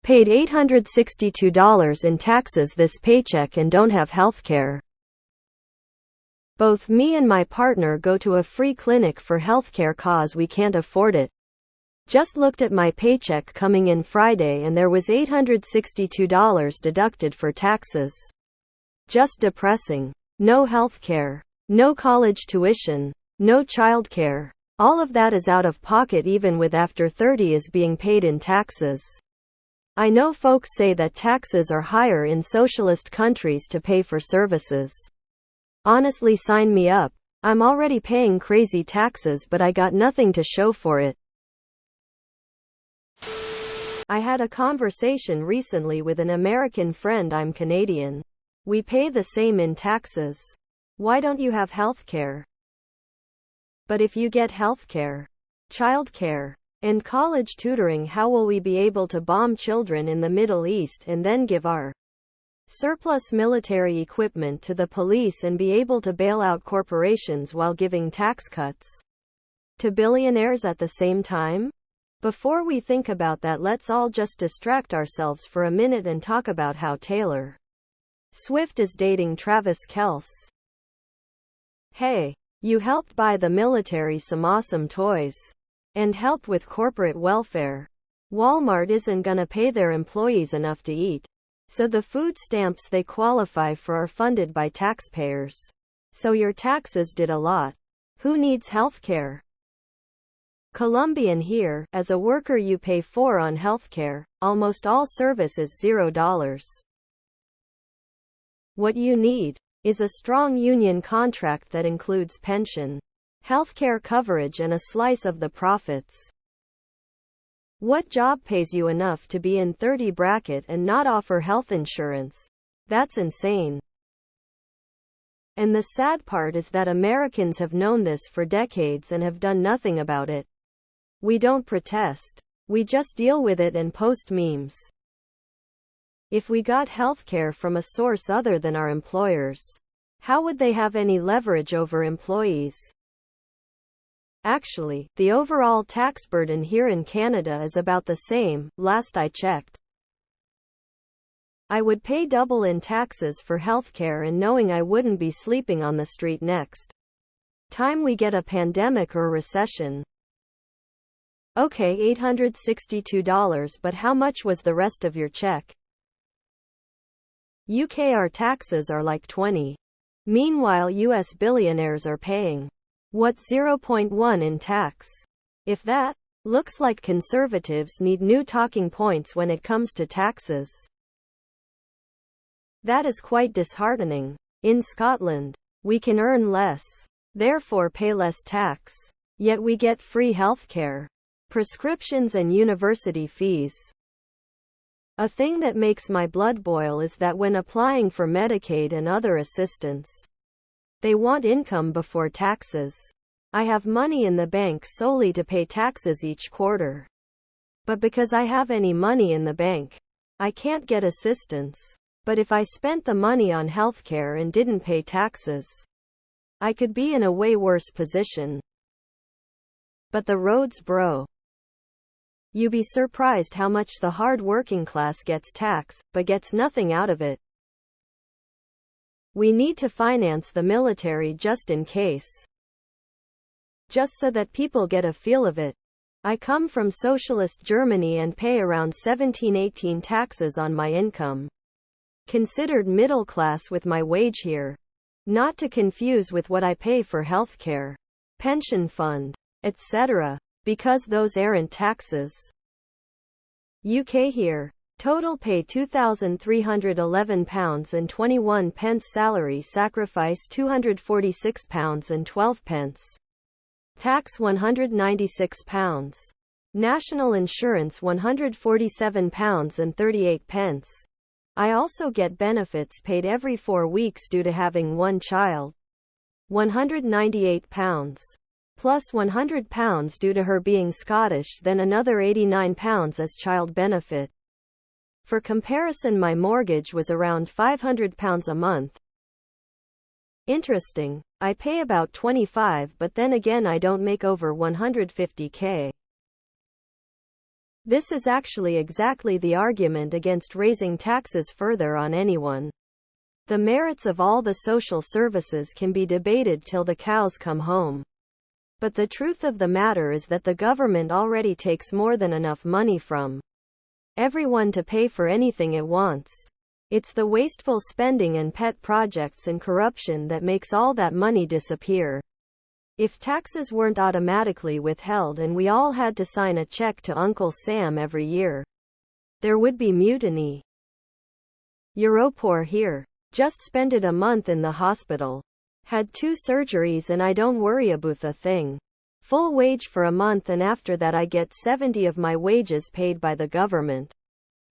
Paid $862 in taxes this paycheck and don't have healthcare. Both me and my partner go to a free clinic for healthcare cause we can't afford it. Just looked at my paycheck coming in Friday and there was $862 deducted for taxes. Just depressing. No healthcare. No college tuition. No childcare. All of that is out of pocket even with after 30 is being paid in taxes. I know folks say that taxes are higher in socialist countries to pay for services. Honestly, sign me up. I'm already paying crazy taxes but I got nothing to show for it. I had a conversation recently with an American friend. I'm Canadian. We pay the same in taxes. Why don't you have healthcare? But if you get healthcare, childcare, and college tutoring, how will we be able to bomb children in the Middle East and then give our surplus military equipment to the police and be able to bail out corporations while giving tax cuts to billionaires at the same time? Before we think about that, let's all just distract ourselves for a minute and talk about how Taylor Swift is dating Travis Kelce. Hey, you helped buy the military some awesome toys and helped with corporate welfare. Walmart isn't gonna pay their employees enough to eat, so the food stamps they qualify for are funded by taxpayers. So your taxes did a lot. Who needs healthcare? Colombian here, as a worker you pay for on healthcare. Almost all service is $0. What you need is a strong union contract that includes pension, healthcare coverage and a slice of the profits. What job pays you enough to be in 30 bracket and not offer health insurance? That's insane. And the sad part is that Americans have known this for decades and have done nothing about it. We don't protest. We just deal with it and post memes. If we got healthcare from a source other than our employers, how would they have any leverage over employees? Actually, the overall tax burden here in Canada is about the same, last I checked. I would pay double in taxes for healthcare and knowing I wouldn't be sleeping on the street next time we get a pandemic or recession. Okay, $862, but how much was the rest of your check? UK, our taxes are like 20. Meanwhile, US billionaires are paying, what, 0.1 in tax? If that. Looks like conservatives need new talking points when it comes to taxes. That is quite disheartening. In Scotland, we can earn less, therefore pay less tax. Yet we get free healthcare, prescriptions and university fees. A thing that makes my blood boil is that when applying for Medicaid and other assistance, they want income before taxes. I have money in the bank solely to pay taxes each quarter. But because I have any money in the bank, I can't get assistance. But if I spent the money on healthcare and didn't pay taxes, I could be in a way worse position. But the roads, bro. You be surprised how much the hard working class gets taxed, but gets nothing out of it. We need to finance the military just in case. Just so that people get a feel of it. I come from socialist Germany and pay around 17-18 taxes on my income. Considered middle class with my wage here. Not to confuse with what I pay for healthcare, pension fund, etc. Because those aren't taxes. UK here. Total pay £2,311 and 21 pence. Salary sacrifice £246 and 12 pence. Tax £196. National insurance £147 and 38 pence. I also get benefits paid every 4 weeks due to having one child. £198. Plus £100 due to her being Scottish, then another £89 as child benefit. For comparison, my mortgage was around £500 a month. Interesting. I pay about 25, but then again I don't make over 150k. This is actually exactly the argument against raising taxes further on anyone. The merits of all the social services can be debated till the cows come home. But the truth of the matter is that the government already takes more than enough money from everyone to pay for anything it wants. It's the wasteful spending and pet projects and corruption that makes all that money disappear. If taxes weren't automatically withheld and we all had to sign a check to Uncle Sam every year, there would be mutiny. Europoor here. Just spent a month in the hospital. Had 2 surgeries and I don't worry about a thing. Full wage for a month and after that I get 70 of my wages paid by the government.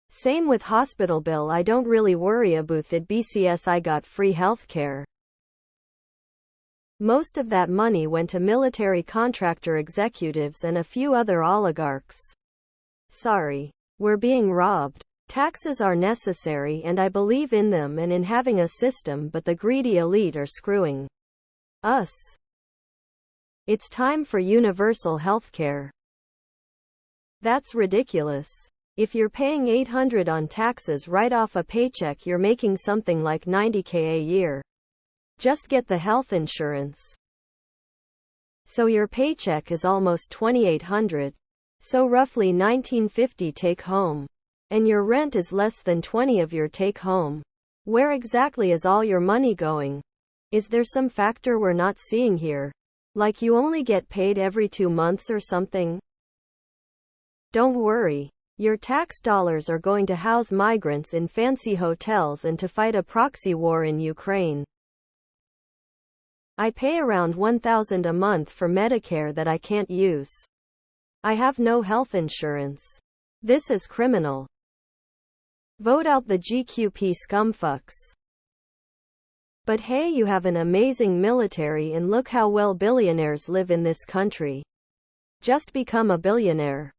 Same with hospital bill, I don't really worry about it BCS I got free healthcare. Most of that money went to military contractor executives and a few other oligarchs. Sorry. We're being robbed. Taxes are necessary and I believe in them and in having a system, but the greedy elite are screwing us. It's time for universal healthcare. That's ridiculous. If you're paying $800 on taxes right off a paycheck, you're making something like $90K a year. Just get the health insurance. So your paycheck is almost $2,800. So roughly $1,950 take home. And your rent is less than 20 of your take home. Where exactly is all your money going? Is there some factor we're not seeing here? Like you only get paid every 2 months or something? Don't worry. Your tax dollars are going to house migrants in fancy hotels and to fight a proxy war in Ukraine. I pay around $1,000 a month for Medicare that I can't use. I have no health insurance. This is criminal. Vote out the GQP scumfucks. But hey, you have an amazing military and look how well billionaires live in this country. Just become a billionaire.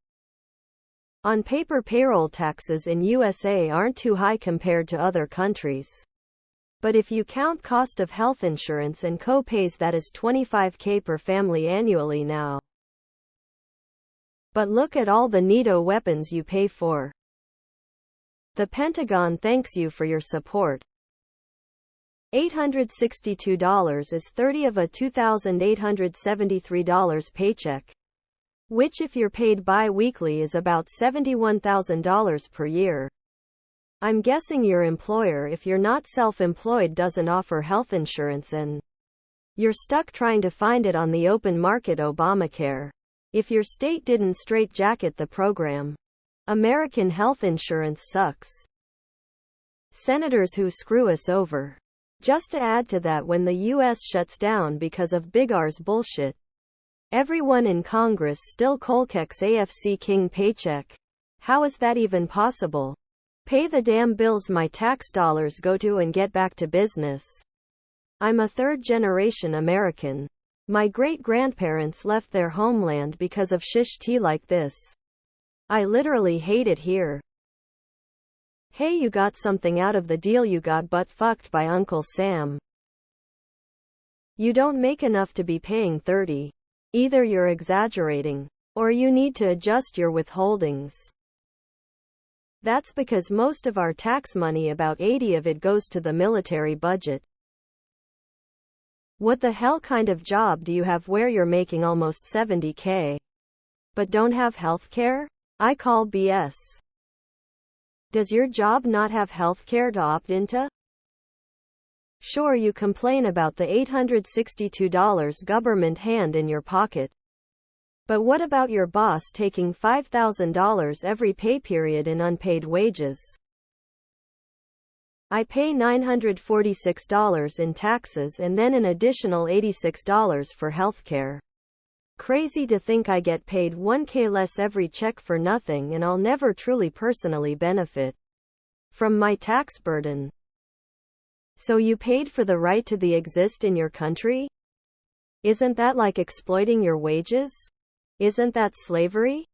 On paper, payroll taxes in USA aren't too high compared to other countries. But if you count cost of health insurance and co-pays, that is $25K per family annually now. But look at all the NATO weapons you pay for. The Pentagon thanks you for your support. $862 is 30 of a $2,873 paycheck, which if you're paid bi-weekly is about $71,000 per year. I'm guessing your employer, if you're not self-employed, doesn't offer health insurance and you're stuck trying to find it on the open market. Obamacare. If your state didn't straitjacket the program, American health insurance sucks. Senators who screw us over. Just to add to that, when the U.S. shuts down because of Big R's bullshit, everyone in Congress still collects AFC King paycheck. How is that even possible? Pay the damn bills my tax dollars go to and get back to business. I'm a third-generation American. My great-grandparents left their homeland because of shish tea like this. I literally hate it here. Hey, you got something out of the deal. You got butt-fucked by Uncle Sam. You don't make enough to be paying 30. Either you're exaggerating, or you need to adjust your withholdings. That's because most of our tax money, about 80 of it, goes to the military budget. What the hell kind of job do you have where you're making almost $70K, but don't have healthcare? I call BS. Does your job not have healthcare to opt into? Sure, you complain about the $862 government hand in your pocket. But what about your boss taking $5,000 every pay period in unpaid wages? I pay $946 in taxes and then an additional $86 for healthcare. Crazy to think I get paid $1K less every check for nothing, and I'll never truly personally benefit from my tax burden. So you paid for the right to exist in your country? Isn't that like exploiting your wages? Isn't that slavery?